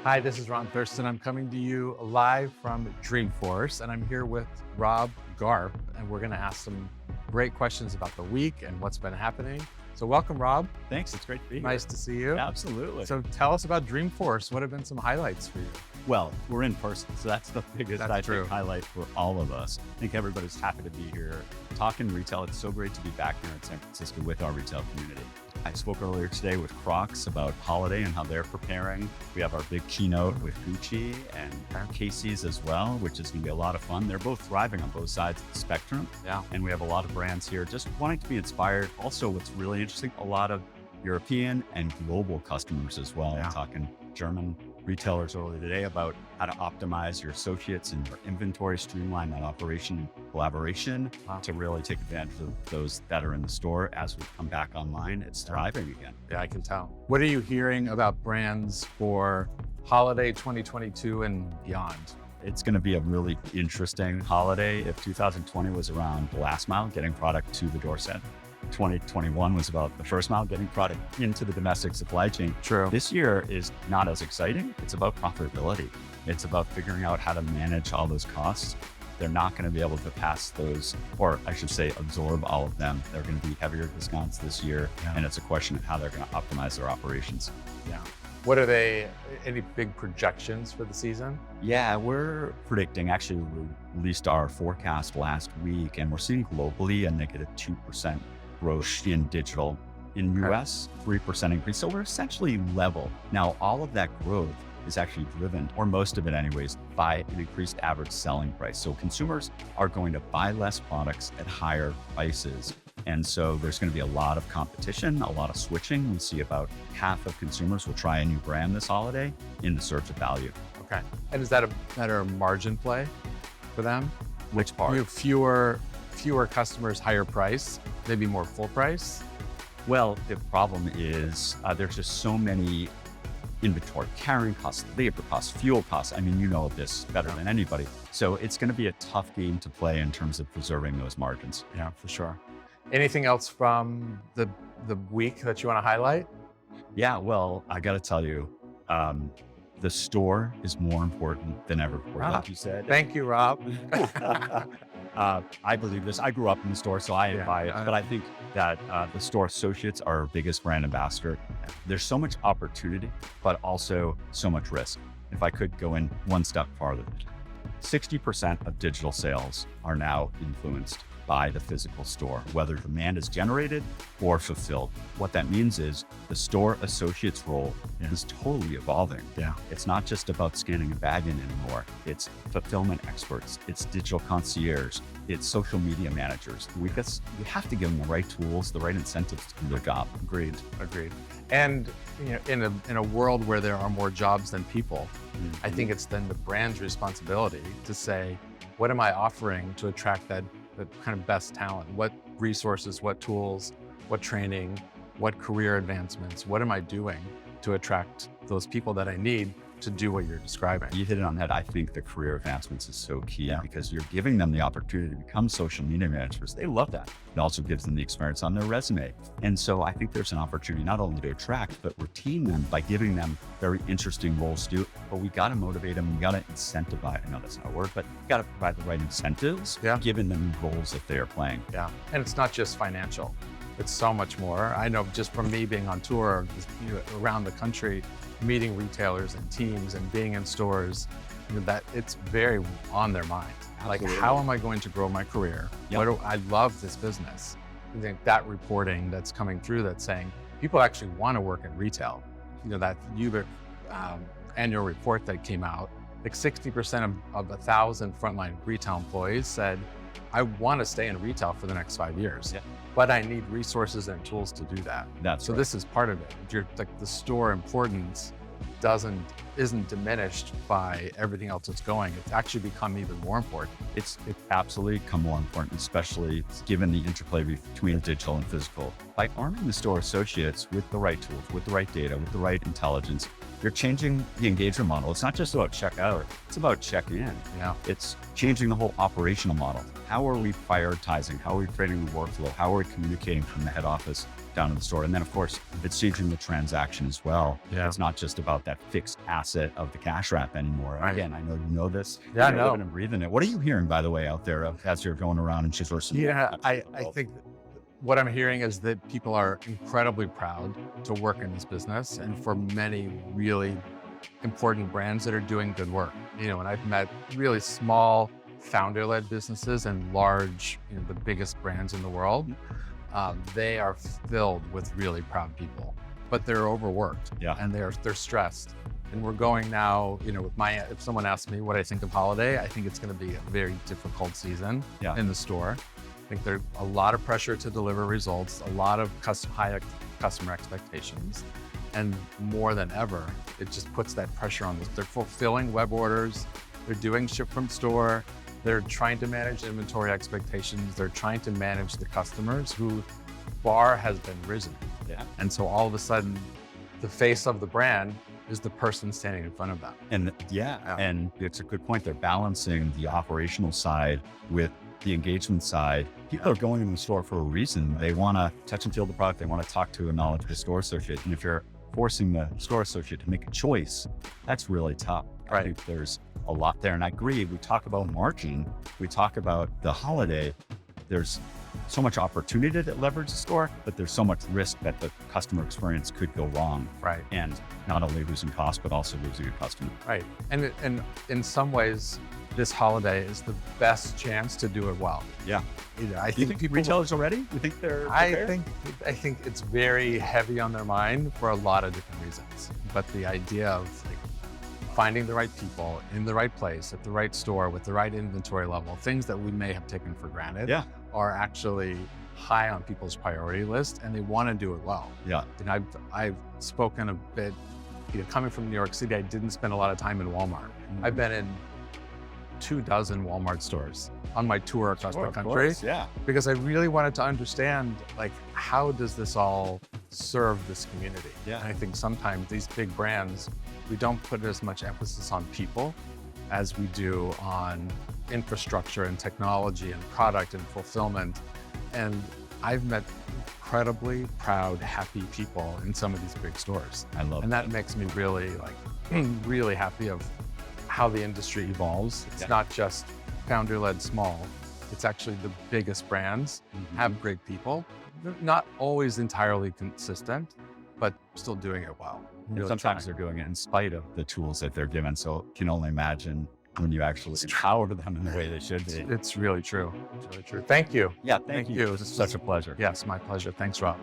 Hi, this is Ron Thurston. I'm coming to you live from Dreamforce, and I'm here with Rob Garf, and we're going to ask some great questions about the week and what's been happening. So welcome, Rob. Thanks, it's great to be here. Nice to see you. Absolutely. So tell us about Dreamforce. What have been some highlights for you? Well, we're in person, so that's the biggest True. highlight for all of us. I think everybody's happy to be here talking retail. It's so great to be back here in San Francisco with our retail community. I spoke earlier today with Crocs about holiday and how they're preparing. We have our big keynote with Gucci and Casey's as well, which is going to be a lot of fun. They're both thriving on both sides of the spectrum. Yeah. And we have a lot of brands here just wanting to be inspired. Also, what's really interesting, a lot of European and global customers as well. Yeah. Talking German retailers earlier today about how to optimize your associates and your inventory, streamline that operation collaboration to really take advantage of those that are in the store. As we come back online, it's thriving again. Yeah, I can tell. What are you hearing about brands for holiday 2022 and beyond? It's going to be a really interesting holiday. If 2020 was around the last mile, getting product to the doorstep, 2021 was about the first mile, getting product into the domestic supply chain. True. This year is not as exciting. It's about profitability. It's about figuring out how to manage all those costs. They're not going to be able to pass those, or I should say, absorb all of them. They're going to be heavier discounts this year. Yeah. And it's a question of how they're going to optimize their operations. Yeah. What are any big projections for the season? Yeah, we're predicting, actually, we released our forecast last week, and we're seeing globally a negative 2% growth in digital. In US, 3% increase. So we're essentially level. Now, all of that growth is actually driven, or most of it anyways, by an increased average selling price. So consumers are going to buy less products at higher prices. And so there's going to be a lot of competition, a lot of switching. We see about half of consumers will try a new brand this holiday in the search of value. Okay. And is that a better margin play for them? Which part? You have fewer customers, higher price, maybe more full price? Well, the problem is there's just so many inventory, carrying costs, labor costs, fuel costs. I mean, you know this better than anybody. So it's going to be a tough game to play in terms of preserving those margins. Yeah, for sure. Anything else from the week that you want to highlight? Yeah, well, I got to tell you, the store is more important than ever before, like you said. Thank you, Rob. I believe this. I grew up in the store, so I buy it. But I think that the store associates are our biggest brand ambassador. There's so much opportunity, but also so much risk. If I could go in one step farther, 60% of digital sales are now influenced by the physical store, whether demand is generated or fulfilled. What that means is the store associate's role is totally evolving. Yeah. It's not just about scanning a bag in anymore. It's fulfillment experts, it's digital concierge, it's social media managers. We have to give them the right tools, the right incentives to do their job. Agreed. And in a world where there are more jobs than people, I think it's then the brand's responsibility to say, what am I offering to attract the kind of best talent? What resources, what tools, what training, what career advancements, what am I doing to attract those people that I need to do what you're describing? You hit it on that. I think the career advancements is so key because you're giving them the opportunity to become social media managers. They love that. It also gives them the experience on their resume. And so I think there's an opportunity not only to attract, but retain them by giving them very interesting roles to do. But we got to motivate them. We got to incentivize. I know that's not a word, but we got to provide the right incentives, giving them roles that they are playing. Yeah. And it's not just financial. It's so much more. I know just from me being on tour around the country, meeting retailers and teams and being in stores, that it's very on their mind. Absolutely. Like, how am I going to grow my career? I love this business. I think that reporting that's coming through that's saying people actually want to work in retail. That UBIC annual report that came out, like 60% of 1,000 frontline retail employees said, I want to stay in retail for the next 5 years. But I need resources and tools to do that. So this is part of it. Like the store importance isn't diminished by everything else that's going. It's actually become even more important. It's absolutely become more important, especially given the interplay between digital and physical. By arming the store associates with the right tools, with the right data, with the right intelligence, you're changing the engagement model. It's not just about checkout, it's about check-in. Yeah. It's changing the whole operational model. How are we prioritizing? How are we creating the workflow? How are we communicating from the head office down to the store? And then of course, it's changing the transaction as well. Yeah. It's not just about that fixed asset of the cash wrap anymore. Right. Again, I know you know this. Yeah, I You're know. living and breathing it. What are you hearing, by the way, out there as you're going around and she's listening? Yeah, I think what I'm hearing is that people are incredibly proud to work in this business, and for many really important brands that are doing good work. And I've met really small founder-led businesses and large, the biggest brands in the world. They are filled with really proud people, but they're overworked. Yeah. And they're stressed. And we're going now, if someone asks me what I think of holiday, I think it's going to be a very difficult season in the store. I think there's a lot of pressure to deliver results, a lot of high customer expectations. And more than ever, it just puts that pressure on them. They're fulfilling web orders, they're doing ship from store, they're trying to manage inventory expectations, they're trying to manage the customers whose bar has been risen. Yeah. And so all of a sudden, the face of the brand is the person standing in front of them. And and it's a good point. They're balancing the operational side with the engagement side. People are going in the store for a reason. They want to touch and feel the product. They want to talk to a knowledgeable store associate. And if you're forcing the store associate to make a choice, that's really tough. Right. I think there's a lot there. And I agree, we talk about margin, we talk about the holiday. There's so much opportunity to leverage the store, but there's so much risk that the customer experience could go wrong. Right. And not only losing cost, but also losing a customer. Right. And in some ways, this holiday is the best chance to do it well. Yeah. I Do you think retailers are ready? You think they're prepared? I think it's very heavy on their mind for a lot of different reasons. But the idea of finding the right people in the right place at the right store with the right inventory level, things that we may have taken for granted, are actually high on people's priority list, and they want to do it well. Yeah. And I've spoken a bit, coming from New York City, I didn't spend a lot of time in Walmart. I've been in 24 Walmart stores on my tour across the country, because I really wanted to understand, how does this all serve this community? Yeah. And I think sometimes these big brands, we don't put as much emphasis on people as we do on infrastructure and technology and product and fulfillment. And I've met incredibly proud, happy people in some of these big stores. I love And that makes me really, really happy of how the industry evolves. It's not just founder-led small. It's actually the biggest brands have great people. They're not always entirely consistent, but still doing it well. Really sometimes trying. they're doing it in spite of the tools that they're given. So you can only imagine when you actually empower them in the way they should be. It's really true. It's really true. Thank you. Yeah, thank you. It was such a pleasure. Yes, my pleasure. Thanks, Rob.